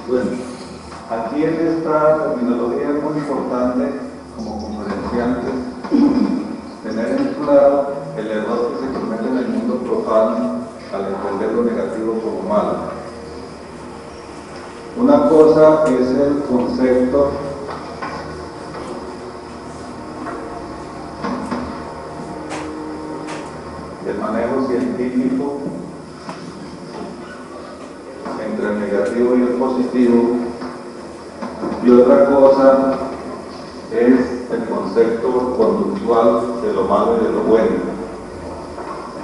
Bueno, aquí en esta terminología es muy importante, como conferenciantes, tener en claro el error que se comete en el mundo profano al entender lo negativo como malo. Una cosa es el concepto del manejo científico entre el negativo y el positivo, y otra cosa es el concepto conductual de lo malo y de lo bueno,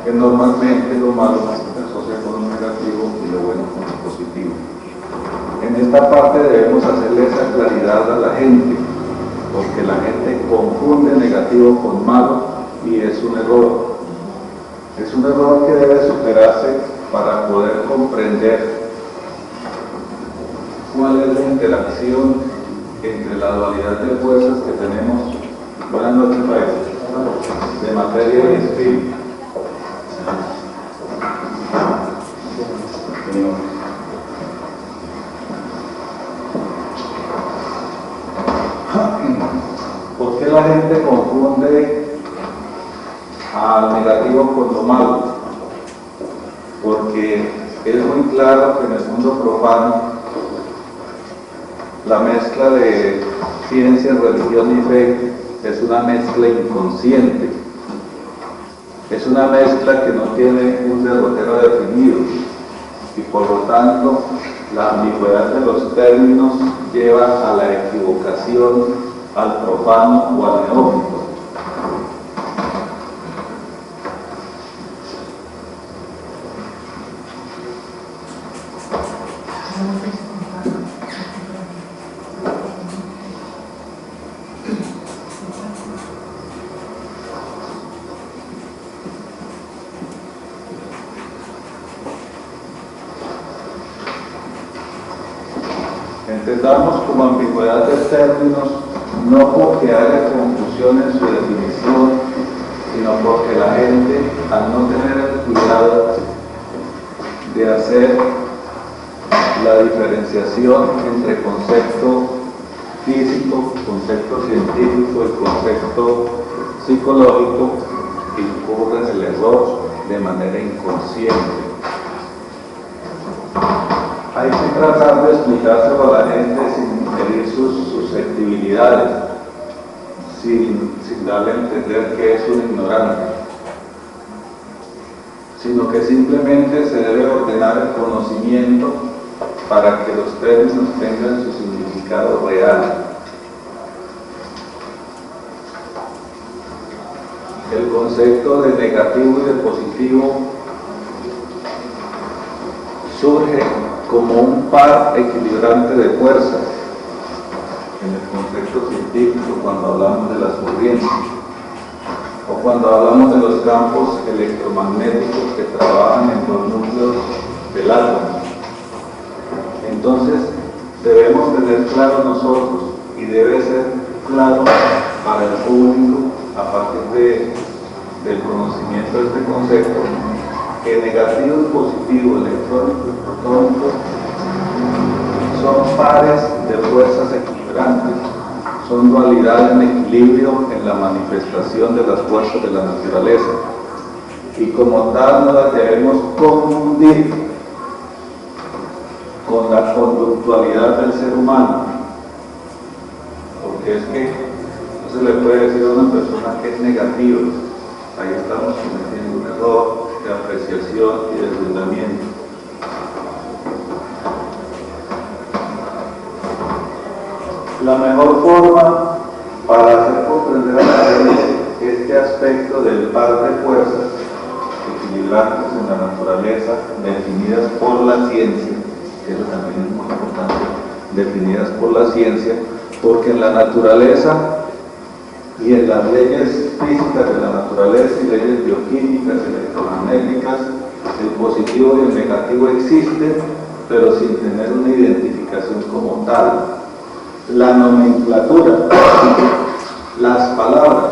que normalmente lo malo se asocia con lo negativo y lo bueno con lo positivo. En esta parte debemos hacerle esa claridad a la gente, porque la gente confunde negativo con malo y es un error. Es un error que debe superarse para poder comprender cuál es la interacción entre la dualidad de fuerzas que tenemos. Buenas noches, país, de materia y espíritu. ¿Por qué la gente confunde al negativo con lo malo? Porque es muy claro que en el mundo profano la mezcla de ciencia, religión y fe es una mezcla inconsciente. Es una mezcla que no tiene un derrotero definido y por lo tanto la ambigüedad de los términos lleva a la equivocación, al profano o al neófito. Entendamos como ambigüedad de términos no porque haya confusión en su definición, sino porque la gente, al no tener el cuidado de hacer la diferenciación entre concepto físico, concepto científico y concepto psicológico, incurre en el error de manera inconsciente. Hay que tratar de explicárselo a la gente sin herir sus susceptibilidades, sin darle a entender que es un ignorante, sino que simplemente se debe ordenar el conocimiento para que los términos tengan su significado real. El concepto de negativo y de positivo surge como un par equilibrante de fuerzas en el contexto científico cuando hablamos de las corrientes o cuando hablamos de los campos electromagnéticos que trabajan en los núcleos del átomo. Entonces debemos tener claro nosotros, y debe ser claro para el público a partir del conocimiento de este concepto, que negativo y positivo, electrónico y protónico, son pares de fuerzas equilibrantes, son dualidad en equilibrio en la manifestación de las fuerzas de la naturaleza, y como tal no las debemos confundir con la conductualidad del ser humano, porque es que no se le puede decir a una persona que es negativa. Ahí estamos cometiendo un error de apreciación y de fundamento. La mejor forma para hacer comprender a la gente este aspecto del par de fuerzas equilibrantes en la naturaleza, definidas por la ciencia, que eso también es muy importante, definidas por la ciencia, porque en la naturaleza y en las leyes físicas de la naturaleza y leyes bioquímicas, electromagnéticas, el positivo y el negativo existen, pero sin tener una identificación como tal. La nomenclatura, las palabras,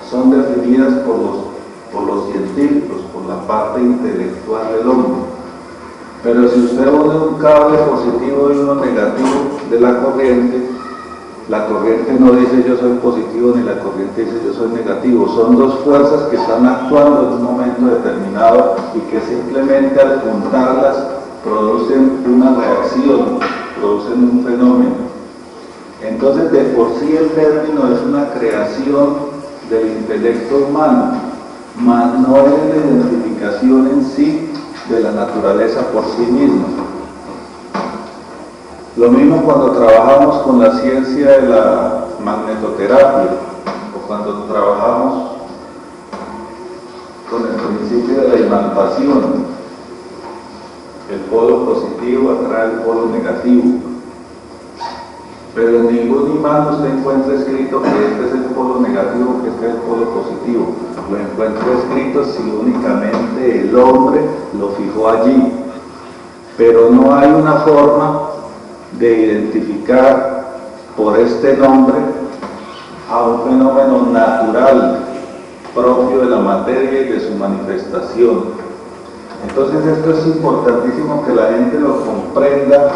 son definidas por los científicos, por la parte intelectual del hombre, Pero si usted une un cable positivo y uno negativo de la corriente no dice yo soy positivo ni la corriente dice yo soy negativo. Son dos fuerzas que están actuando en un momento determinado y que simplemente al juntarlas producen una reacción, producen un fenómeno. Entonces, de por sí el término es una creación del intelecto humano, mas no es la identificación en sí de la naturaleza por sí misma. Lo mismo cuando trabajamos con la ciencia de la magnetoterapia o cuando trabajamos con el principio de la imantación. El polo positivo atrae el polo negativo. Pero en ningún imán usted encuentra escrito que este es el polo negativo, que este es el polo positivo. Lo encuentra escrito si únicamente el hombre lo fijó allí. Pero no hay una forma de identificar por este nombre a un fenómeno natural propio de la materia y de su manifestación. Entonces esto es importantísimo que la gente lo comprenda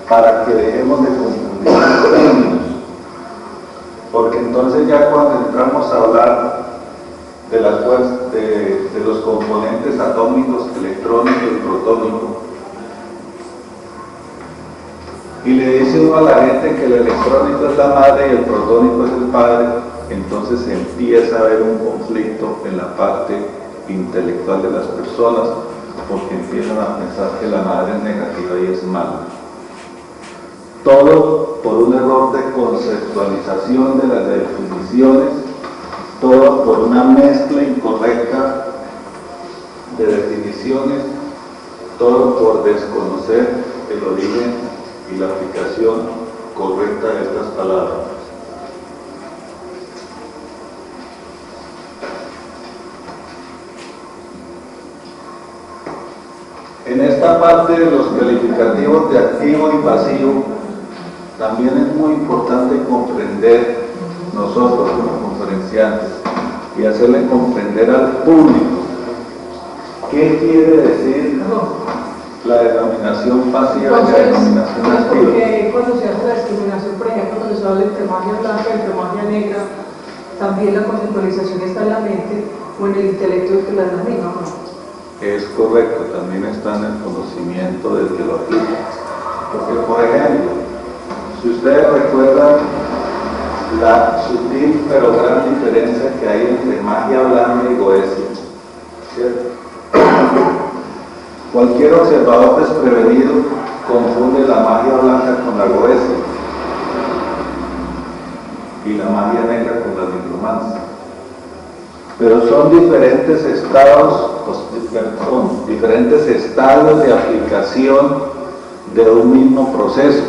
para que dejemos de confundir los términos, porque entonces ya cuando entramos a hablar de los componentes atómicos, electrónico y protónico, y le dice uno a la gente que el electrónico es la madre y el protónico es el padre, entonces se empieza a haber un conflicto en la parte intelectual de las personas, porque empiezan a pensar que la madre es negativa y es mala. Todo por un error de conceptualización de las definiciones, todo por una mezcla incorrecta de definiciones, todo por desconocer el origen y la aplicación correcta de estas palabras. En esta parte de los calificativos de activo y pasivo, también es muy importante comprender nosotros como conferenciantes y hacerle comprender al público qué quiere decir la denominación pasiva y la denominación activa. Porque cuando se hace la discriminación, por ejemplo, cuando se habla entre magia blanca y entre magia negra, también la conceptualización está en la mente o en el intelecto que la es la misma, ¿no? Es correcto, también está en el conocimiento del que lo aplica. Porque, por ejemplo, si ustedes recuerdan la sutil pero gran diferencia que hay entre magia blanca y goesia, ¿cierto? Cualquier observador desprevenido confunde la magia blanca con la goesia y la magia negra con la nigromancia. Pero son diferentes estadios de aplicación de un mismo proceso.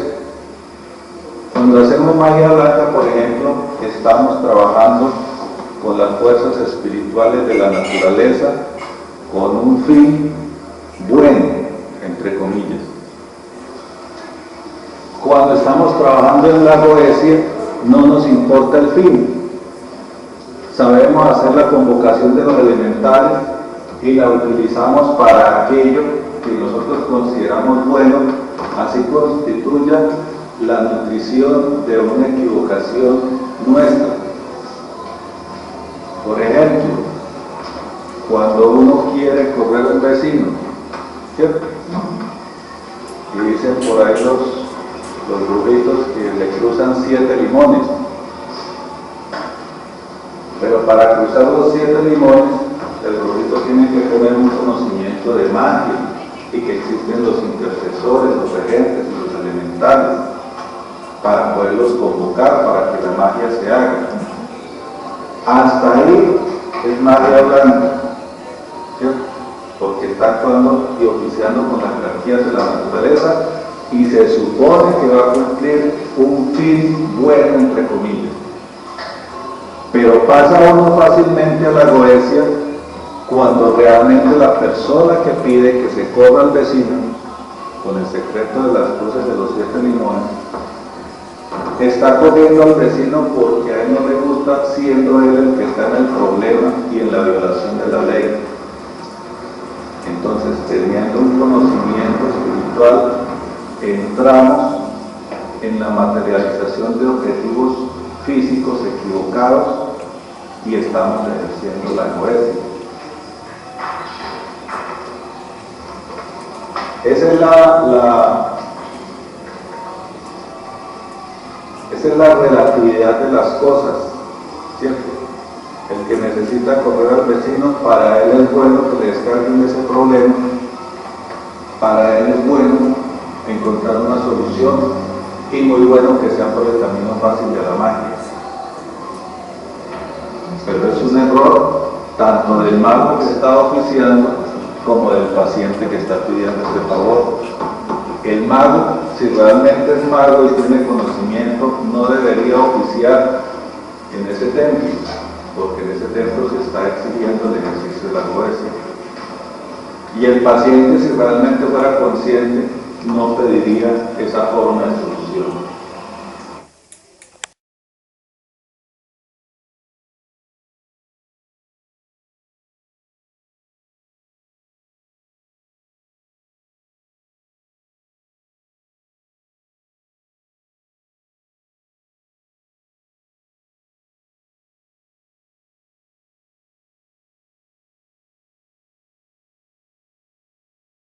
Cuando hacemos magia blanca, por ejemplo, estamos trabajando con las fuerzas espirituales de la naturaleza con un fin bueno, entre comillas. Cuando estamos trabajando en la goesia, no nos importa el fin. Sabemos hacer la convocación de los elementales y la utilizamos para aquello que nosotros consideramos bueno, así constituya la nutrición de una equivocación nuestra. Por ejemplo, cuando uno quiere correr a un vecino, ¿cierto? Y dicen por ahí los burritos que le cruzan 7 limones. Pero para cruzar los 7 limones, el burrito tiene que tener un conocimiento de magia y que existen los intercesores, los regentes y los elementales para poderlos convocar, para que la magia se haga. Hasta ahí es magia blanca, ¿cierto? Porque está actuando y oficiando con las jerarquías de la naturaleza y se supone que va a cumplir un fin bueno, entre comillas. Pero pasa uno fácilmente a la goesia cuando realmente la persona que pide que se corra al vecino con el secreto de las cruces de los 7 limones está corriendo al vecino porque a él no le gusta, siendo él el que está en el problema y en la violación de la ley. Entonces, teniendo un conocimiento espiritual entramos en la materialización de objetivos físicos equivocados y estamos ejerciendo la egoísmo. Esa es la relatividad de las cosas, ¿cierto? El que necesita correr al vecino, para él es bueno que le descarguen ese problema, para él es bueno encontrar una solución y muy bueno que sea por el camino fácil de la magia. Pero es un error tanto del mago que está oficiando como del paciente que está pidiendo este favor. El mago, si realmente es mago y tiene conocimiento, no debería oficiar en ese templo, porque en ese templo se está exigiendo el ejercicio de la poesía. Y el paciente, si realmente fuera consciente, no pediría esa forma de solución.